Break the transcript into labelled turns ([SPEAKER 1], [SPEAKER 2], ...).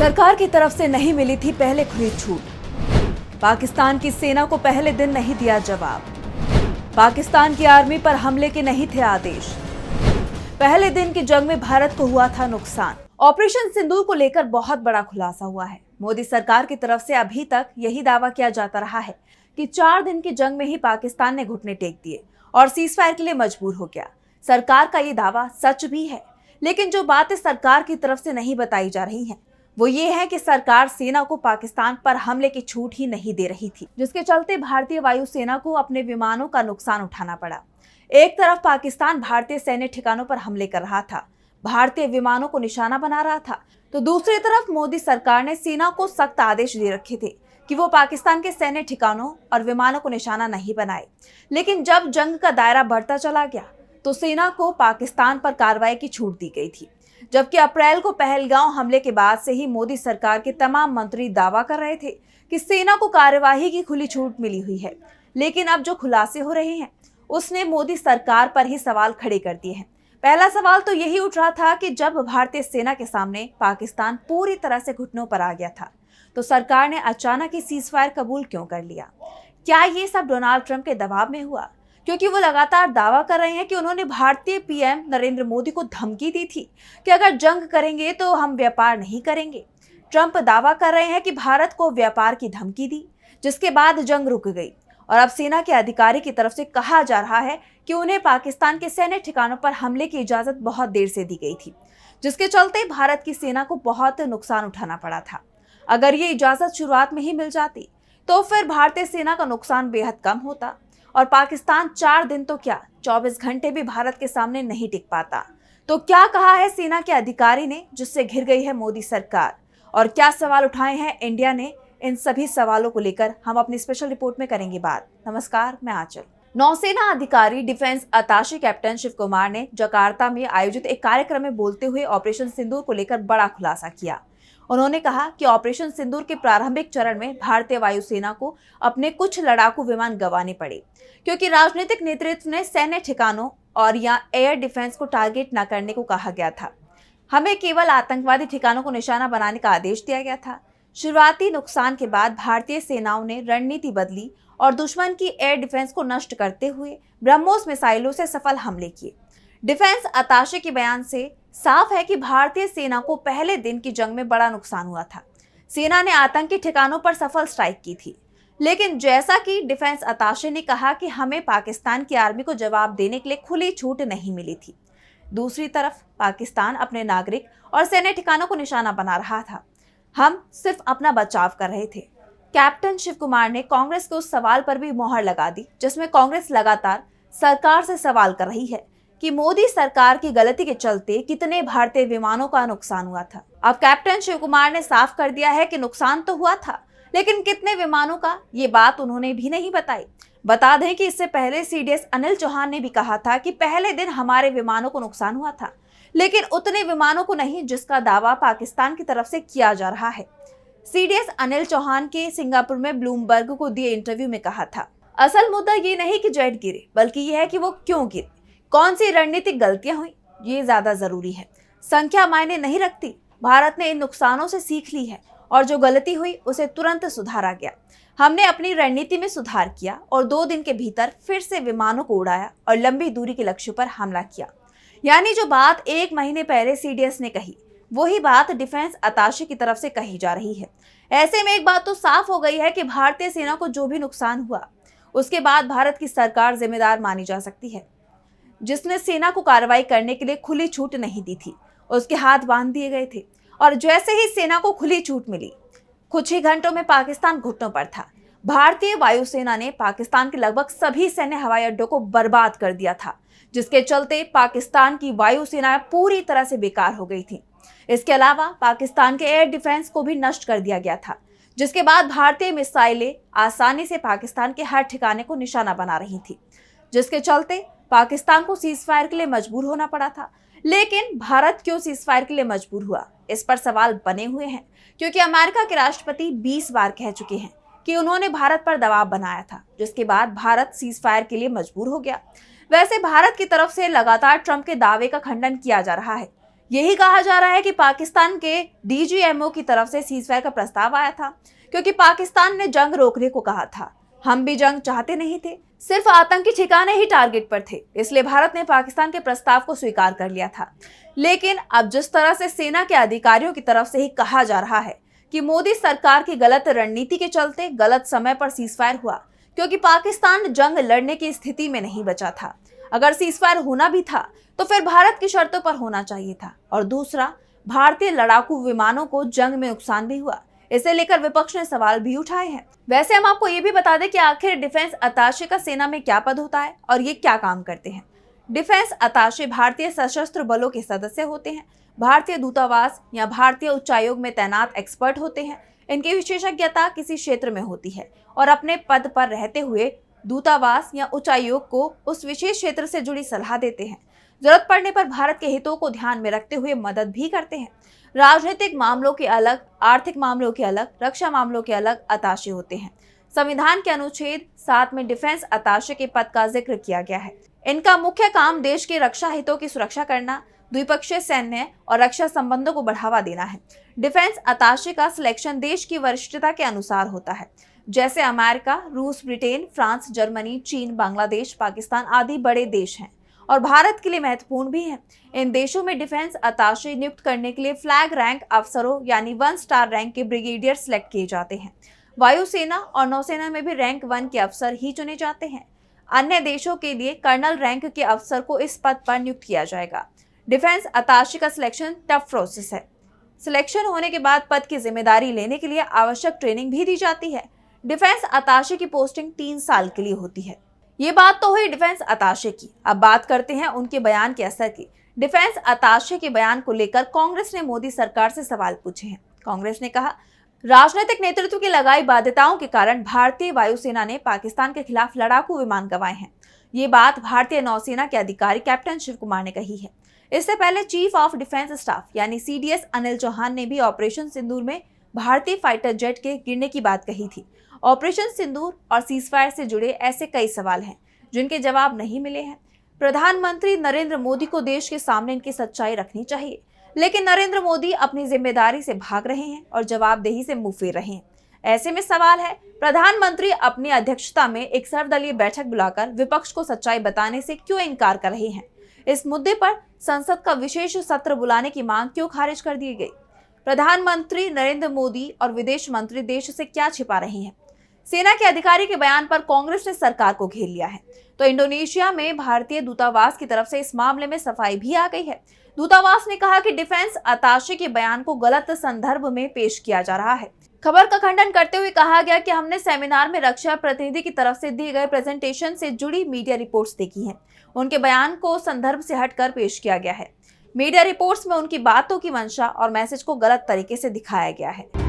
[SPEAKER 1] सरकार की तरफ से नहीं मिली थी पहले खुली छूट। पाकिस्तान की सेना को पहले दिन नहीं दिया जवाब। पाकिस्तान की आर्मी पर हमले के नहीं थे आदेश। पहले दिन की जंग में भारत को हुआ था नुकसान। ऑपरेशन सिंदूर को लेकर बहुत बड़ा खुलासा हुआ है। मोदी सरकार की तरफ से अभी तक यही दावा किया जाता रहा है कि 4 दिन की जंग में ही पाकिस्तान ने घुटने टेक दिए और सीजफायर के लिए मजबूर हो गया। सरकार का ये दावा सच भी है, लेकिन जो बातें सरकार की तरफ से नहीं बताई जा रही हैं, वो ये है कि सरकार सेना को पाकिस्तान पर हमले की छूट ही नहीं दे रही थी, जिसके चलते भारतीय वायुसेना को अपने विमानों का नुकसान उठाना पड़ा। एक तरफ पाकिस्तान भारतीय सैन्य ठिकानों पर हमले कर रहा था, भारतीय विमानों को निशाना बना रहा था, तो दूसरी तरफ मोदी सरकार ने सेना को सख्त आदेश दे रखे थे कि वो पाकिस्तान के सैन्य ठिकानों और विमानों को निशाना नहीं बनाए। लेकिन जब जंग का दायरा बढ़ता चला गया तो सेना को पाकिस्तान पर कार्रवाई की छूट दी गई थी, जबकि अप्रैल को पहलगांव हमले के बाद से ही मोदी सरकार के तमाम मंत्री दावा कर रहे थे कि सेना को कार्यवाही की खुली छूट मिली हुई है। लेकिन अब जो खुलासे हो रहे हैं उसने मोदी सरकार पर ही सवाल खड़े कर दिए हैं। पहला सवाल तो यही उठ रहा था कि जब भारतीय सेना के सामने पाकिस्तान पूरी तरह से घुटनों पर आ गया था, तो सरकार ने अचानक ही सीजफायर कबूल क्यों कर लिया? क्या ये सब डोनाल्ड ट्रंप के दबाव में हुआ? क्योंकि वो लगातार दावा कर रहे हैं कि उन्होंने भारतीय पीएम नरेंद्र मोदी को धमकी दी थी कि अगर जंग करेंगे तो हम व्यापार नहीं करेंगे। ट्रंप दावा कर रहे हैं कि भारत को व्यापार की धमकी दी, जिसके बाद जंग रुक गई और अब सेना के अधिकारी की तरफ से कहा जा रहा है कि उन्हें पाकिस्तान के सैन्य ठिकानों पर हमले की इजाजत बहुत देर से दी गई थी, जिसके चलते भारत की सेना को बहुत नुकसान उठाना पड़ा था। अगर ये इजाजत शुरुआत में ही मिल जाती तो फिर भारतीय सेना का नुकसान बेहद कम होता और पाकिस्तान 4 दिन तो क्या 24 घंटे भी भारत के सामने नहीं टिक पाता। तो क्या कहा है सेना के अधिकारी ने जिससे घिर गई है मोदी सरकार, और क्या सवाल उठाए हैं इंडिया ने? इन सभी सवालों को लेकर हम अपनी स्पेशल रिपोर्ट में करेंगे बात। नमस्कार, मैं आंचल। नौसेना अधिकारी defence attache captain Shiv Kumar ने जकार्ता में आयोजित एक कार्यक्रम में बोलते हुए ऑपरेशन सिंदूर को लेकर बड़ा खुलासा किया। उन्होंने कहा कि ऑपरेशन सिंदूर के प्रारंभिक चरण में भारतीय वायुसेना को अपने कुछ लड़ाकू विमान गंवाने पड़े, क्योंकि राजनीतिक नेतृत्व ने सैन्य ठिकानों और या एयर डिफेंस को टारगेट न करने को कहा गया था। हमें केवल आतंकवादी ठिकानों को निशाना बनाने का आदेश दिया गया था। शुरुआती नुकसान के बाद भारतीय सेनाओं ने रणनीति बदली और दुश्मन की एयर डिफेंस को नष्ट करते हुए ब्रह्मोस मिसाइलों से सफल हमले किए। डिफेंस अताशे के बयान से साफ है कि भारतीय सेना को पहले दिन की जंग में बड़ा नुकसान हुआ था। सेना ने आतंकी ठिकानों पर सफल स्ट्राइक की थी, लेकिन जैसा कि डिफेंस अताशे ने कहा कि हमें पाकिस्तान की आर्मी को जवाब देने के लिए खुली छूट नहीं मिली थी। दूसरी तरफ पाकिस्तान अपने नागरिक और सैन्य ठिकानों को निशाना बना रहा था। हम सिर्फ अपना बचाव कर रहे थे। कैप्टन शिव कुमार ने कांग्रेस के उस सवाल पर भी मोहर लगा दी जिसमें कांग्रेस लगातार सरकार से सवाल कर रही है कि मोदी सरकार की गलती के चलते कितने भारतीय विमानों का नुकसान हुआ था। अब कैप्टन शिव कुमार ने साफ कर दिया है कि नुकसान तो हुआ था, लेकिन कितने विमानों का, ये बात उन्होंने भी नहीं बताई। बता दें कि इससे पहले सीडीएस अनिल चौहान ने भी कहा था कि पहले दिन हमारे विमानों को नुकसान हुआ था, लेकिन उतने विमानों को नहीं जिसका दावा पाकिस्तान की तरफ से किया जा रहा है। सीडीएस अनिल चौहान के सिंगापुर में ब्लूमबर्ग को दिए इंटरव्यू में कहा था, असल मुद्दा ये नहीं कि जेट गिरे, बल्कि ये है कि वो क्यों गिरे, कौन सी रणनीतिक गलतियां हुई, ये ज्यादा जरूरी है। संख्या मायने नहीं रखती। भारत ने इन नुकसानों से सीख ली है और जो गलती हुई उसे तुरंत सुधारा गया। हमने अपनी रणनीति में सुधार किया और 2 दिन के भीतर फिर से विमानों को उड़ाया और लंबी दूरी के लक्ष्यों पर हमला किया। यानी जो बात 1 महीने पहले सीडीएस ने कही, वही बात डिफेंस अताशे की तरफ से कही जा रही है। ऐसे में एक बात तो साफ हो गई है कि भारतीय सेना को जो भी नुकसान हुआ उसके बाद भारत की सरकार जिम्मेदार मानी जा सकती है, जिसने सेना को कार्रवाई करने के लिए खुली छूट नहीं दी थी। उसके हाथ बांध दिए गए थे और जैसे ही सेना को खुली छूट मिली, कुछ ही घंटों में पाकिस्तान घुटनों पर था। भारतीय वायुसेना ने पाकिस्तान के लगभग सभी सैन्य हवाई अड्डों को बर्बाद कर दिया था, जिसके चलते पाकिस्तान की वायुसेना पूरी तरह से बेकार हो गई थी। इसके अलावा पाकिस्तान के एयर डिफेंस को भी नष्ट कर दिया गया था, जिसके बाद भारतीय मिसाइलें आसानी से पाकिस्तान के हर ठिकाने को निशाना बना रही थी, जिसके चलते पाकिस्तान को सीजफायर के लिए मजबूर होना पड़ा था। लेकिन भारत क्यों सीजफायर के लिए मजबूर हुआ, इस पर सवाल बने हुए हैं, क्योंकि अमेरिका के राष्ट्रपति 20 बार कह चुके हैं कि उन्होंने भारत पर दबाव बनाया था, जिसके बाद भारत सीजफायर के लिए मजबूर हो गया। वैसे भारत की तरफ से लगातार ट्रंप के दावे का खंडन किया जा रहा है। यही कहा जा रहा है कि पाकिस्तान के डीजीएमओ की तरफ से सीजफायर का प्रस्ताव आया था, क्योंकि पाकिस्तान ने जंग रोकने को कहा था। हम भी जंग चाहते नहीं थे, सिर्फ आतंकी ठिकाने ही टारगेट पर थे, इसलिए भारत ने पाकिस्तान के प्रस्ताव को स्वीकार कर लिया था। लेकिन अब जिस तरह से सेना के अधिकारियों की तरफ से ही कहा जा रहा है कि मोदी सरकार की गलत रणनीति के चलते गलत समय पर सीजफायर हुआ, क्योंकि पाकिस्तान जंग लड़ने की स्थिति में नहीं बचा था। अगर सीजफायर होना भी था तो फिर भारत की शर्तों पर होना चाहिए था। और दूसरा, भारतीय लड़ाकू विमानों को जंग में नुकसान भी हुआ, इसे लेकर विपक्ष ने सवाल भी उठाए हैं। वैसे हम आपको ये भी बता दें कि आखिर डिफेंस अताशे का सेना में क्या पद होता है और ये क्या काम करते हैं। डिफेंस अताशे भारतीय सशस्त्र बलों के सदस्य होते हैं, भारतीय दूतावास या भारतीय उच्चायोग में तैनात एक्सपर्ट होते हैं। इनकी विशेषज्ञता किसी क्षेत्र में होती है और अपने पद पर रहते हुए दूतावास या उच्चायोग को उस विशेष क्षेत्र से जुड़ी सलाह देते हैं। जरूरत पड़ने पर भारत के हितों को ध्यान में रखते हुए मदद भी करते हैं। राजनीतिक मामलों के अलग, आर्थिक मामलों के अलग, रक्षा मामलों के अलग अताशे होते हैं। संविधान के अनुच्छेद 7 में डिफेंस अताशे के पद का जिक्र किया गया है। इनका मुख्य काम देश के रक्षा हितों की सुरक्षा करना, द्विपक्षीय सैन्य और रक्षा संबंधों को बढ़ावा देना है। डिफेंस अताशे का सिलेक्शन देश की वरिष्ठता के अनुसार होता है, जैसे अमेरिका, रूस, ब्रिटेन, फ्रांस, जर्मनी, चीन, बांग्लादेश, पाकिस्तान आदि बड़े देश हैं और भारत के लिए महत्वपूर्ण भी हैं। इन देशों में डिफेंस अताशे नियुक्त करने के लिए फ्लैग रैंक अफसरों यानी 1 स्टार रैंक के ब्रिगेडियर सिलेक्ट किए जाते हैं। वायुसेना और नौसेना में भी रैंक 1 के अफसर ही चुने जाते हैं। अन्य देशों के लिए कर्नल रैंक के अफसर को इस पद पर नियुक्त किया जाएगा। डिफेंस अताशे का सिलेक्शन टफ प्रोसेस है। सिलेक्शन होने के बाद पद की जिम्मेदारी लेने के लिए आवश्यक ट्रेनिंग भी दी जाती है। डिफेंस अताशे की पोस्टिंग 3 साल के लिए होती है। ये बात तो हुई डिफेंस अताशे की। अब बात करते हैं उनके बयान के असर की। डिफेंस अताशे के बयान को लेकर कांग्रेस ने मोदी सरकार से सवाल पूछे हैं। कांग्रेस ने कहा, राजनीतिक नेतृत्व की लगाई बाध्यताओं के कारण भारतीय वायुसेना ने पाकिस्तान के खिलाफ लड़ाकू विमान गंवाए हैं। ये बात भारतीय नौसेना के अधिकारी कैप्टन शिव कुमार ने कही है। इससे पहले चीफ ऑफ डिफेंस स्टाफ यानी CDS अनिल चौहान ने भी ऑपरेशन सिंदूर में भारतीय फाइटर जेट के गिरने की बात कही थी। ऑपरेशन सिंदूर और सीजफायर से जुड़े ऐसे कई सवाल हैं जिनके जवाब नहीं मिले हैं। प्रधानमंत्री नरेंद्र मोदी को देश के सामने इनकी सच्चाई रखनी चाहिए, लेकिन नरेंद्र मोदी अपनी जिम्मेदारी से भाग रहे हैं और जवाबदेही से मुंह फेर रहे हैं। ऐसे में सवाल है, प्रधानमंत्री अपनी अध्यक्षता में एक सर्वदलीय बैठक बुलाकर विपक्ष को सच्चाई बताने से क्यों इनकार कर रहे हैं? इस मुद्दे पर संसद का विशेष सत्र बुलाने की मांग क्यों खारिज कर दी गई? प्रधानमंत्री नरेंद्र मोदी और विदेश मंत्री देश से क्या छिपा रहे हैं? सेना के अधिकारी के बयान पर कांग्रेस ने सरकार को घेर लिया है, तो इंडोनेशिया में भारतीय दूतावास की तरफ से इस मामले में सफाई भी आ गई है। दूतावास ने कहा कि डिफेंस अताशे के बयान को गलत संदर्भ में पेश किया जा रहा है। खबर का खंडन करते हुए कहा गया कि हमने सेमिनार में रक्षा प्रतिनिधि की तरफ से दिए गए प्रेजेंटेशन से जुड़ी मीडिया रिपोर्ट्स देखी हैं। उनके बयान को संदर्भ से हटकर पेश किया गया है। मीडिया रिपोर्ट्स में उनकी बातों की मंशा और मैसेज को गलत तरीके से दिखाया गया है।